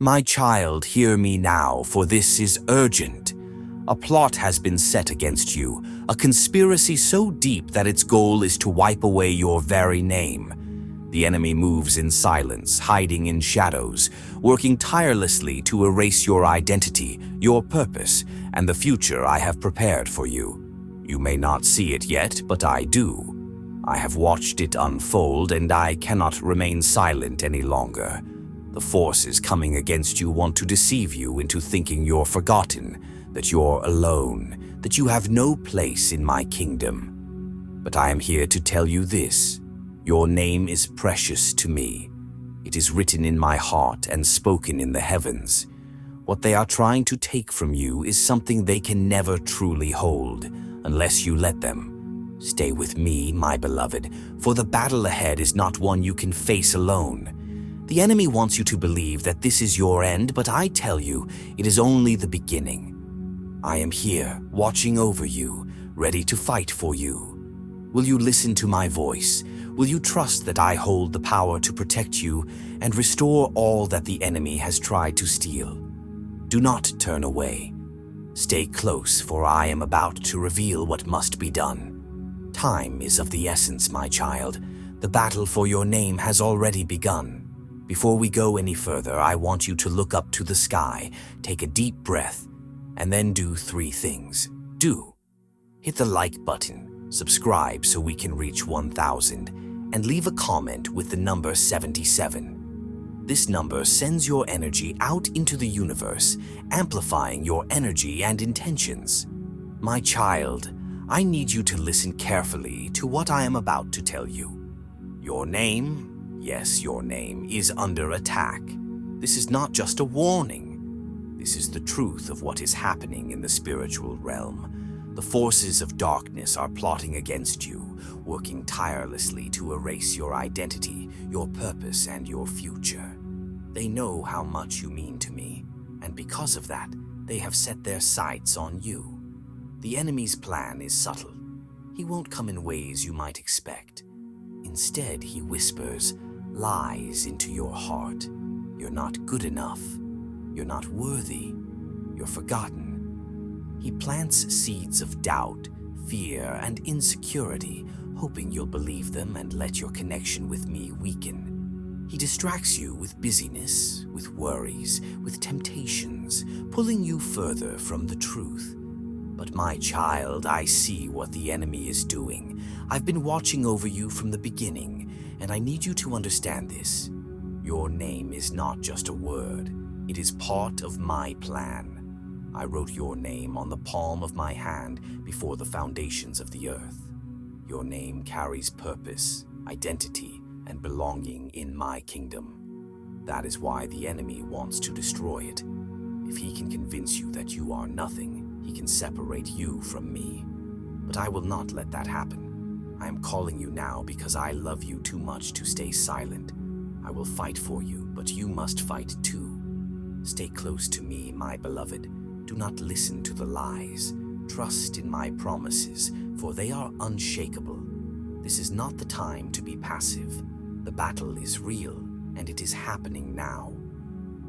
My child, hear me now, for this is urgent. A plot has been set against you, a conspiracy so deep that its goal is to wipe away your very name. The enemy moves in silence, hiding in shadows, working tirelessly to erase your identity, your purpose, and the future I have prepared for you. You may not see it yet, but I do. I have watched it unfold, and I cannot remain silent any longer. The forces coming against you want to deceive you into thinking you're forgotten, that you're alone, that you have no place in my kingdom. But I am here to tell you this. Your name is precious to me. It is written in my heart and spoken in the heavens. What they are trying to take from you is something they can never truly hold, unless you let them. Stay with me, my beloved, for the battle ahead is not one you can face alone. The enemy wants you to believe that this is your end, but I tell you, it is only the beginning. I am here, watching over you, ready to fight for you. Will you listen to my voice? Will you trust that I hold the power to protect you and restore all that the enemy has tried to steal? Do not turn away. Stay close, for I am about to reveal what must be done. Time is of the essence, my child. The battle for your name has already begun. Before we go any further, I want you to look up to the sky, take a deep breath, and then do 3 things. Hit the like button, subscribe so we can reach 1,000, and leave a comment with the number 77. This number sends your energy out into the universe, amplifying your energy and intentions. My child, I need you to listen carefully to what I am about to tell you. Your name, yes, your name, is under attack. This is not just a warning. This is the truth of what is happening in the spiritual realm. The forces of darkness are plotting against you, working tirelessly to erase your identity, your purpose, and your future. They know how much you mean to me, and because of that, they have set their sights on you. The enemy's plan is subtle. He won't come in ways you might expect. Instead, he whispers lies into your heart. You're not good enough. You're not worthy. You're forgotten. He plants seeds of doubt, fear, and insecurity, hoping you'll believe them and let your connection with me weaken. He distracts you with busyness, with worries, with temptations, pulling you further from the truth. But my child, I see what the enemy is doing. I've been watching over you from the beginning, and I need you to understand this. Your name is not just a word. It is part of my plan. I wrote your name on the palm of my hand before the foundations of the earth. Your name carries purpose, identity, and belonging in my kingdom. That is why the enemy wants to destroy it. If he can convince you that you are nothing, he can separate you from me. But I will not let that happen. I am calling you now because I love you too much to stay silent. I will fight for you, but you must fight too. Stay close to me, my beloved. Do not listen to the lies. Trust in my promises, for they are unshakable. This is not the time to be passive. The battle is real, and it is happening now.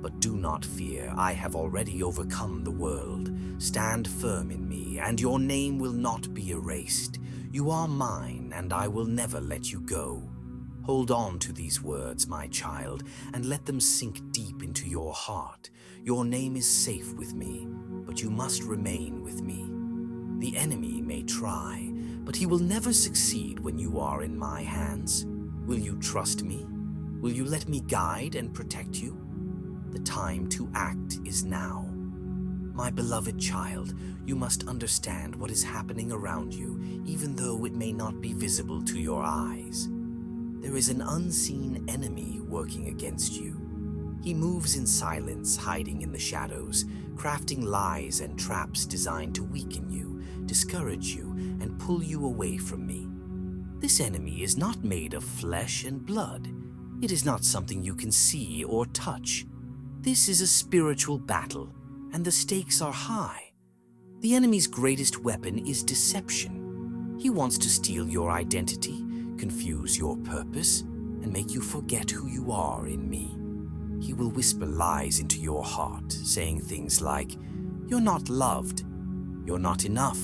But do not fear, I have already overcome the world. Stand firm in me, and your name will not be erased. You are mine, and I will never let you go. Hold on to these words, my child, and let them sink deep into your heart. Your name is safe with me, but you must remain with me. The enemy may try, but he will never succeed when you are in my hands. Will you trust me? Will you let me guide and protect you? The time to act is now. My beloved child, you must understand what is happening around you, even though it may not be visible to your eyes. There is an unseen enemy working against you. He moves in silence, hiding in the shadows, crafting lies and traps designed to weaken you, discourage you, and pull you away from me. This enemy is not made of flesh and blood. It is not something you can see or touch. This is a spiritual battle, and the stakes are high. The enemy's greatest weapon is deception. He wants to steal your identity, confuse your purpose, and make you forget who you are in me. He will whisper lies into your heart, saying things like, "You're not loved. You're not enough.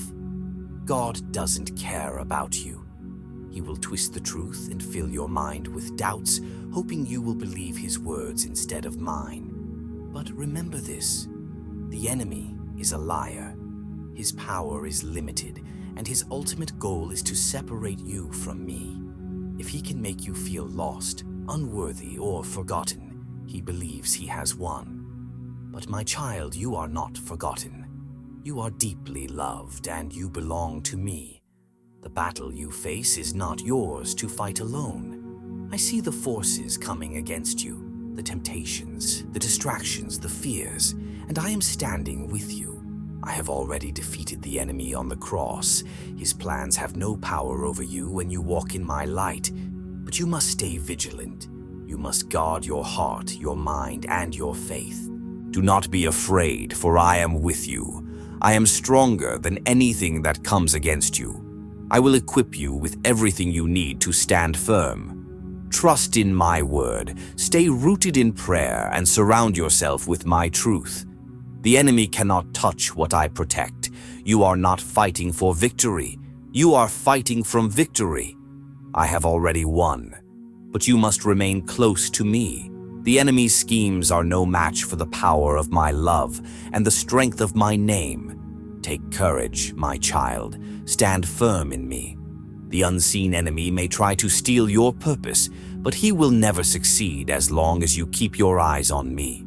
God doesn't care about you." He will twist the truth and fill your mind with doubts, hoping you will believe his words instead of mine. But remember this: the enemy is a liar. His power is limited, and his ultimate goal is to separate you from me. If he can make you feel lost, unworthy, or forgotten, he believes he has won. But my child, you are not forgotten. You are deeply loved, and you belong to me. The battle you face is not yours to fight alone. I see the forces coming against you, the temptations, the distractions, the fears, and I am standing with you. I have already defeated the enemy on the cross. His plans have no power over you when you walk in my light, but you must stay vigilant. You must guard your heart, your mind, and your faith. Do not be afraid, for I am with you. I am stronger than anything that comes against you. I will equip you with everything you need to stand firm. Trust in my word, stay rooted in prayer, and surround yourself with my truth. The enemy cannot touch what I protect. You are not fighting for victory. You are fighting from victory. I have already won, but you must remain close to me. The enemy's schemes are no match for the power of my love and the strength of my name. Take courage, my child. Stand firm in me. The unseen enemy may try to steal your purpose, but he will never succeed as long as you keep your eyes on me.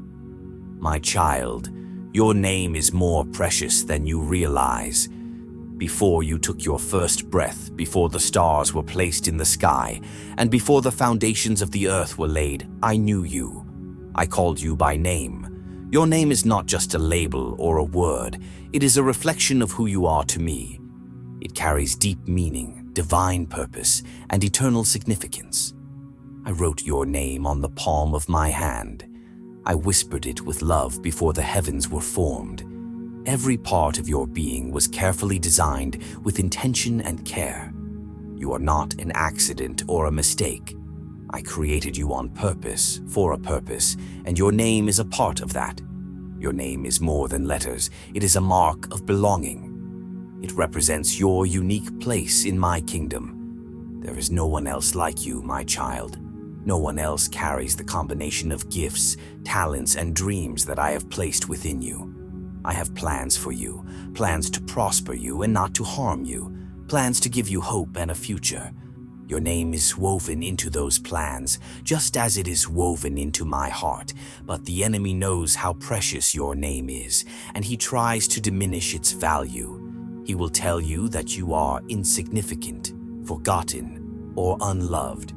My child, your name is more precious than you realize. Before you took your first breath, before the stars were placed in the sky, and before the foundations of the earth were laid, I knew you. I called you by name. Your name is not just a label or a word. It is a reflection of who you are to me. It carries deep meaning, divine purpose, and eternal significance. I wrote your name on the palm of my hand. I whispered it with love before the heavens were formed. Every part of your being was carefully designed with intention and care. You are not an accident or a mistake. I created you on purpose, for a purpose, and your name is a part of that. Your name is more than letters. It is a mark of belonging. It represents your unique place in my kingdom. There is no one else like you, my child. No one else carries the combination of gifts, talents, and dreams that I have placed within you. I have plans for you, plans to prosper you and not to harm you, plans to give you hope and a future. Your name is woven into those plans, just as it is woven into my heart. But the enemy knows how precious your name is, and he tries to diminish its value. He will tell you that you are insignificant, forgotten, or unloved.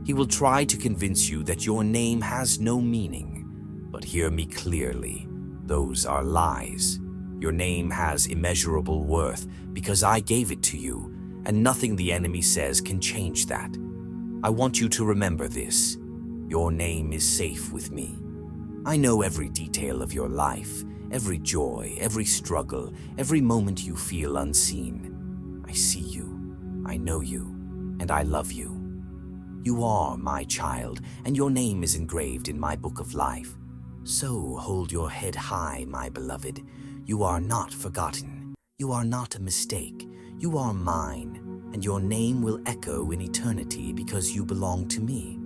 He will try to convince you that your name has no meaning. But hear me clearly. Those are lies. Your name has immeasurable worth because I gave it to you, and nothing the enemy says can change that. I want you to remember this. Your name is safe with me. I know every detail of your life, every joy, every struggle, every moment you feel unseen. I see you, I know you, and I love you. You are my child, and your name is engraved in my book of life. So hold your head high, my beloved. You are not forgotten. You are not a mistake. You are mine, and your name will echo in eternity because you belong to me.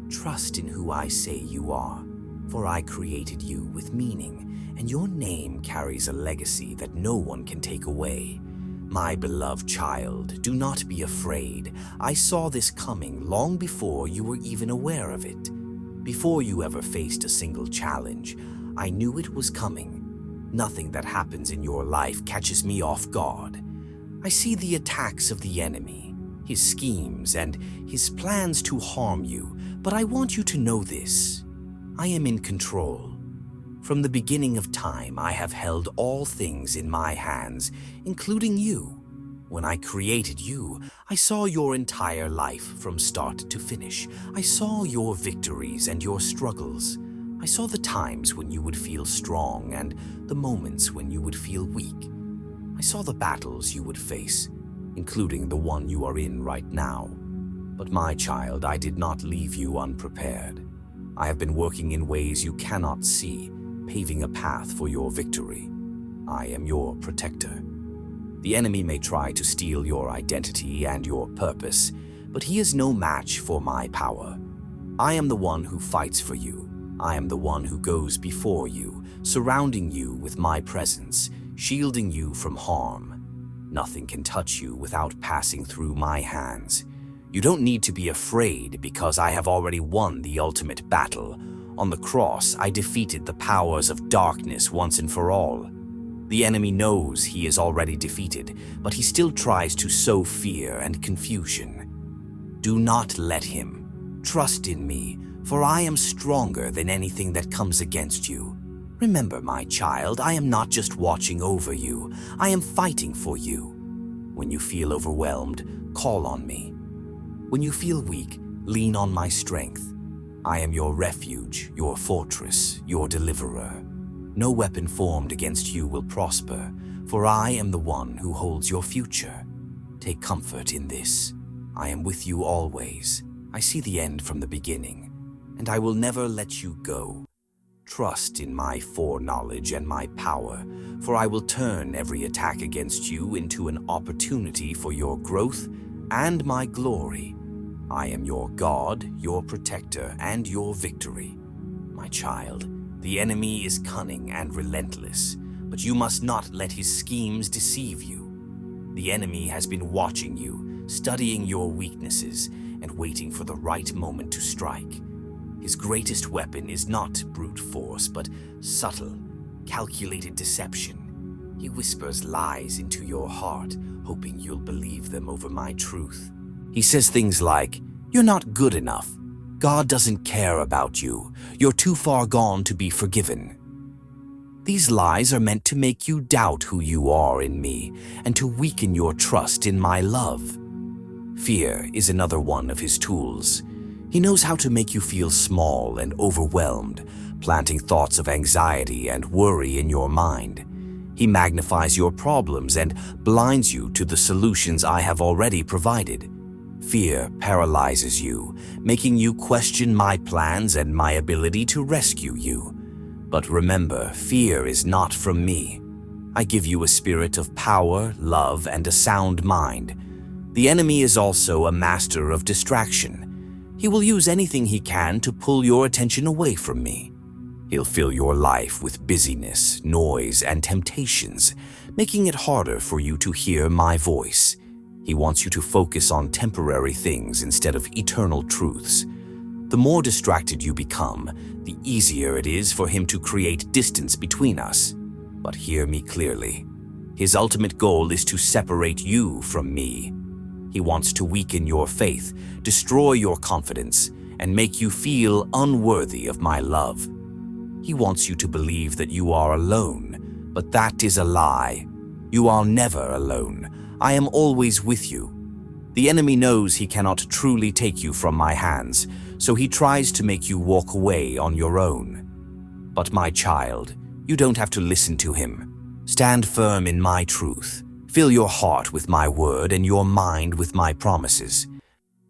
Trust in who I say you are, for I created you with meaning, and your name carries a legacy that no one can take away. My beloved child, do not be afraid. I saw this coming long before you were even aware of it. Before you ever faced a single challenge, I knew it was coming. Nothing that happens in your life catches me off guard. I see the attacks of the enemy, his schemes, and his plans to harm you, but I want you to know this. I am in control. From the beginning of time, I have held all things in my hands, including you. When I created you, I saw your entire life from start to finish. I saw your victories and your struggles. I saw the times when you would feel strong and the moments when you would feel weak. I saw the battles you would face, including the one you are in right now. But my child, I did not leave you unprepared. I have been working in ways you cannot see, paving a path for your victory. I am your protector. The enemy may try to steal your identity and your purpose, but he is no match for my power. I am the one who fights for you. I am the one who goes before you, surrounding you with my presence, shielding you from harm. Nothing can touch you without passing through my hands. You don't need to be afraid because I have already won the ultimate battle. On the cross, I defeated the powers of darkness once and for all. The enemy knows he is already defeated, but he still tries to sow fear and confusion. Do not let him. Trust in me, for I am stronger than anything that comes against you. Remember, my child, I am not just watching over you. I am fighting for you. When you feel overwhelmed, call on me. When you feel weak, lean on my strength. I am your refuge, your fortress, your deliverer. No weapon formed against you will prosper, for I am the one who holds your future. Take comfort in this. I am with you always. I see the end from the beginning, and I will never let you go. Trust in my foreknowledge and my power, for I will turn every attack against you into an opportunity for your growth and my glory. I am your God, your protector, and your victory. My child, the enemy is cunning and relentless, but you must not let his schemes deceive you. The enemy has been watching you, studying your weaknesses, and waiting for the right moment to strike. His greatest weapon is not brute force, but subtle, calculated deception. He whispers lies into your heart, hoping you'll believe them over my truth. He says things like, "You're not good enough. God doesn't care about you. You're too far gone to be forgiven." These lies are meant to make you doubt who you are in me and to weaken your trust in my love. Fear is another one of his tools. He knows how to make you feel small and overwhelmed, planting thoughts of anxiety and worry in your mind. He magnifies your problems and blinds you to the solutions I have already provided. Fear paralyzes you, making you question my plans and my ability to rescue you. But remember, fear is not from me. I give you a spirit of power, love, and a sound mind. The enemy is also a master of distraction. He will use anything he can to pull your attention away from me. He'll fill your life with busyness, noise, and temptations, making it harder for you to hear my voice. He wants you to focus on temporary things instead of eternal truths. The more distracted you become, the easier it is for him to create distance between us. But hear me clearly. His ultimate goal is to separate you from me. He wants to weaken your faith, destroy your confidence, and make you feel unworthy of my love. He wants you to believe that you are alone, but that is a lie. You are never alone. I am always with you. The enemy knows he cannot truly take you from my hands, so he tries to make you walk away on your own. But my child, you don't have to listen to him. Stand firm in my truth. Fill your heart with my word and your mind with my promises.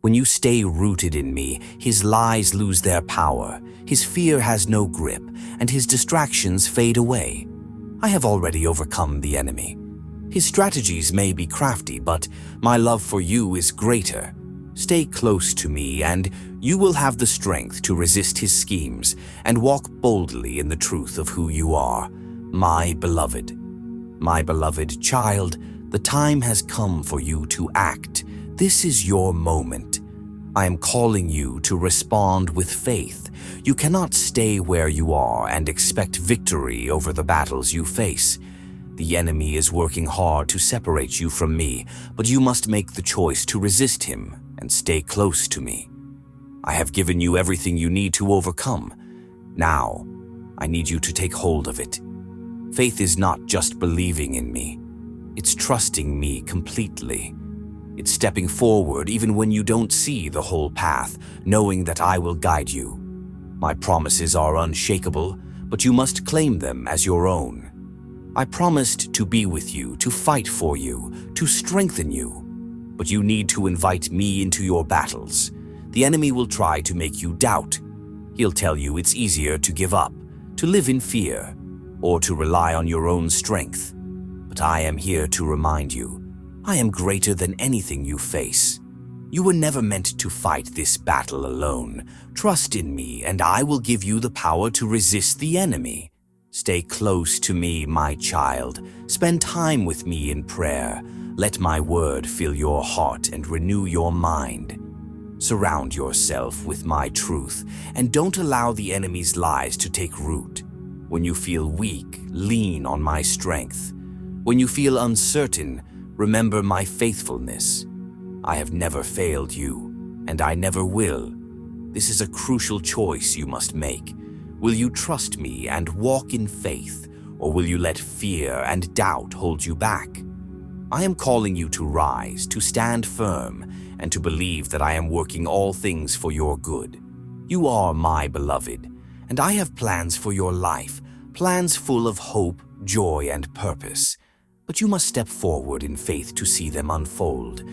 When you stay rooted in me, his lies lose their power, his fear has no grip, and his distractions fade away. I have already overcome the enemy. His strategies may be crafty, but my love for you is greater. Stay close to me, and you will have the strength to resist his schemes and walk boldly in the truth of who you are, my beloved. My beloved child, the time has come for you to act. This is your moment. I am calling you to respond with faith. You cannot stay where you are and expect victory over the battles you face. The enemy is working hard to separate you from me, but you must make the choice to resist him and stay close to me. I have given you everything you need to overcome. Now, I need you to take hold of it. Faith is not just believing in me. It's trusting me completely. It's stepping forward even when you don't see the whole path, knowing that I will guide you. My promises are unshakable, but you must claim them as your own. I promised to be with you, to fight for you, to strengthen you. But you need to invite me into your battles. The enemy will try to make you doubt. He'll tell you it's easier to give up, to live in fear, or to rely on your own strength. But I am here to remind you, I am greater than anything you face. You were never meant to fight this battle alone. Trust in me, and I will give you the power to resist the enemy. Stay close to me, my child. Spend time with me in prayer. Let my word fill your heart and renew your mind. Surround yourself with my truth, and don't allow the enemy's lies to take root. When you feel weak, lean on my strength. When you feel uncertain, remember my faithfulness. I have never failed you, and I never will. This is a crucial choice you must make. Will you trust me and walk in faith, or will you let fear and doubt hold you back? I am calling you to rise, to stand firm, and to believe that I am working all things for your good. You are my beloved, and I have plans for your life, plans full of hope, joy, and purpose. But you must step forward in faith to see them unfold.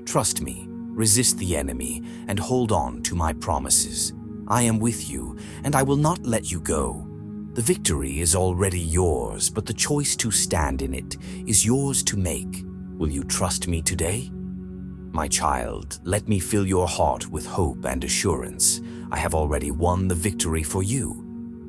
Trust me, resist the enemy, and hold on to my promises. I am with you, and I will not let you go. The victory is already yours, but the choice to stand in it is yours to make. Will you trust me today? My child, let me fill your heart with hope and assurance. I have already won the victory for you.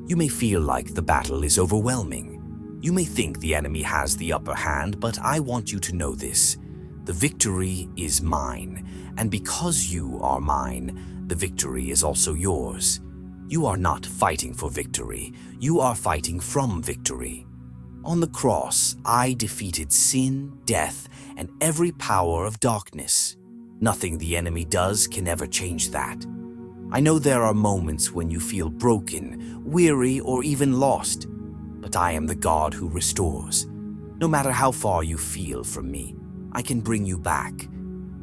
You may feel like the battle is overwhelming. You may think the enemy has the upper hand, but I want you to know this. The victory is mine, and because you are mine, the victory is also yours. You are not fighting for victory, you are fighting from victory. On the cross, I defeated sin, death, and every power of darkness. Nothing the enemy does can ever change that. I know there are moments when you feel broken, weary, or even lost, but I am the God who restores. No matter how far you feel from me, I can bring you back.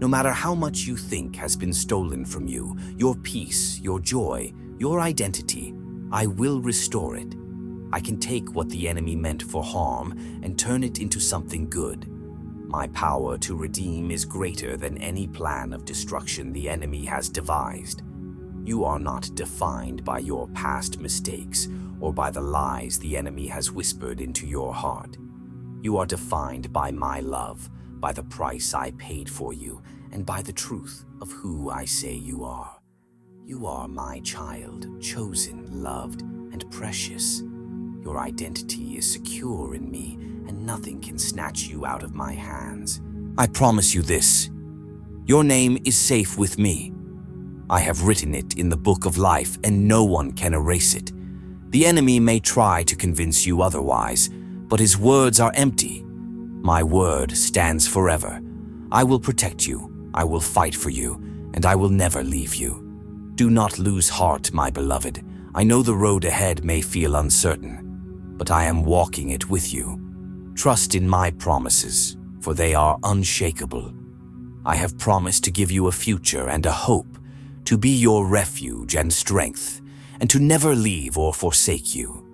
No matter how much you think has been stolen from you, your peace, your joy, your identity, I will restore it. I can take what the enemy meant for harm and turn it into something good. My power to redeem is greater than any plan of destruction the enemy has devised. You are not defined by your past mistakes or by the lies the enemy has whispered into your heart. You are defined by my love, by the price I paid for you, and by the truth of who I say you are. You are my child, chosen, loved, and precious. Your identity is secure in me, and nothing can snatch you out of my hands. I promise you this. Your name is safe with me. I have written it in the book of life, and no one can erase it. The enemy may try to convince you otherwise, but his words are empty. My word stands forever. I will protect you, I will fight for you, and I will never leave you. Do not lose heart, my beloved. I know the road ahead may feel uncertain, but I am walking it with you. Trust in my promises, for they are unshakable. I have promised to give you a future and a hope, to be your refuge and strength, and to never leave or forsake you.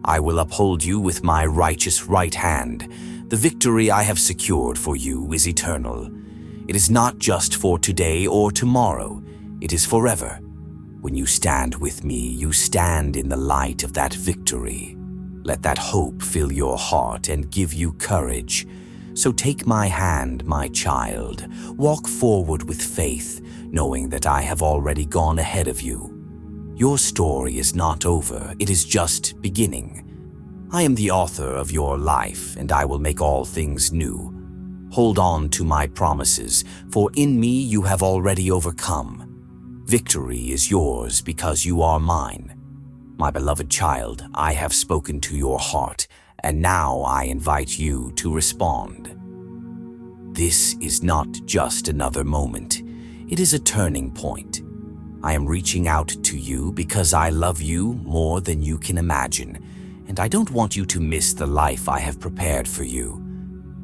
I will uphold you with my righteous right hand. The victory I have secured for you is eternal. It is not just for today or tomorrow, it is forever. When you stand with me, you stand in the light of that victory. Let that hope fill your heart and give you courage. So take my hand, my child. Walk forward with faith, knowing that I have already gone ahead of you. Your story is not over, it is just beginning. I am the author of your life, and I will make all things new. Hold on to my promises, for in me you have already overcome. Victory is yours because you are mine. My beloved child, I have spoken to your heart, and now I invite you to respond. This is not just another moment. It is a turning point. I am reaching out to you because I love you more than you can imagine, and I don't want you to miss the life I have prepared for you.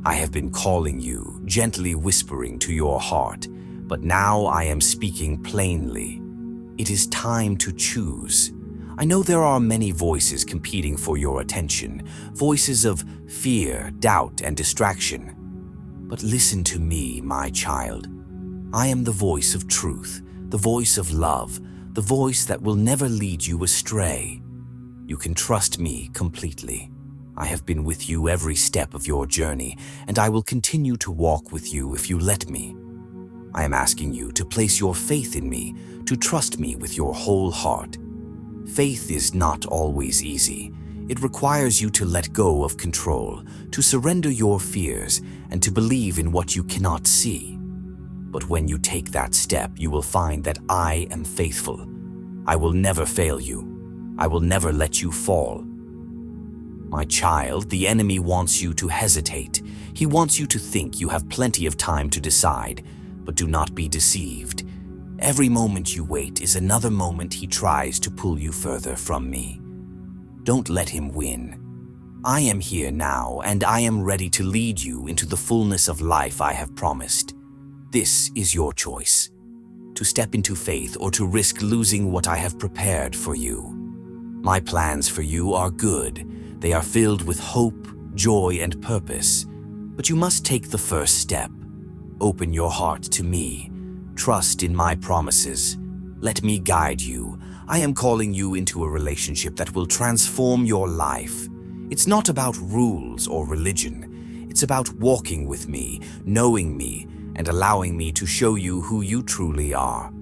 I have been calling you, gently whispering to your heart, but now I am speaking plainly. It is time to choose. I know there are many voices competing for your attention, voices of fear, doubt, and distraction. But listen to me, my child. I am the voice of truth, the voice of love, the voice that will never lead you astray. You can trust me completely. I have been with you every step of your journey, and I will continue to walk with you if you let me. I am asking you to place your faith in me, to trust me with your whole heart. Faith is not always easy. It requires you to let go of control, to surrender your fears, and to believe in what you cannot see. But when you take that step, you will find that I am faithful. I will never fail you. I will never let you fall. My child, the enemy wants you to hesitate. He wants you to think you have plenty of time to decide, but do not be deceived. Every moment you wait is another moment he tries to pull you further from me. Don't let him win. I am here now, and I am ready to lead you into the fullness of life I have promised. This is your choice, to step into faith or to risk losing what I have prepared for you. My plans for you are good. They are filled with hope, joy, and purpose. But you must take the first step. Open your heart to me. Trust in my promises. Let me guide you. I am calling you into a relationship that will transform your life. It's not about rules or religion. It's about walking with me, knowing me, and allowing me to show you who you truly are.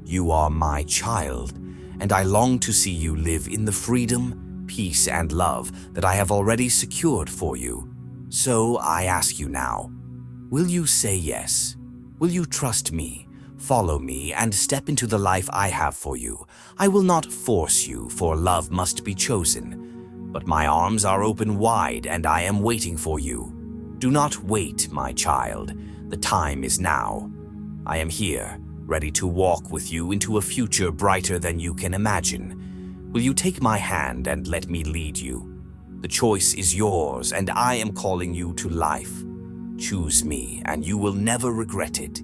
You are my child, and I long to see you live in the freedom, peace, and love that I have already secured for you. So I ask you now, will you say yes? Will you trust me, follow me, and step into the life I have for you? I will not force you, for love must be chosen. But my arms are open wide, and I am waiting for you. Do not wait, my child. The time is now. I am here, ready to walk with you into a future brighter than you can imagine. Will you take my hand and let me lead you? The choice is yours, and I am calling you to life. Choose me, and you will never regret it.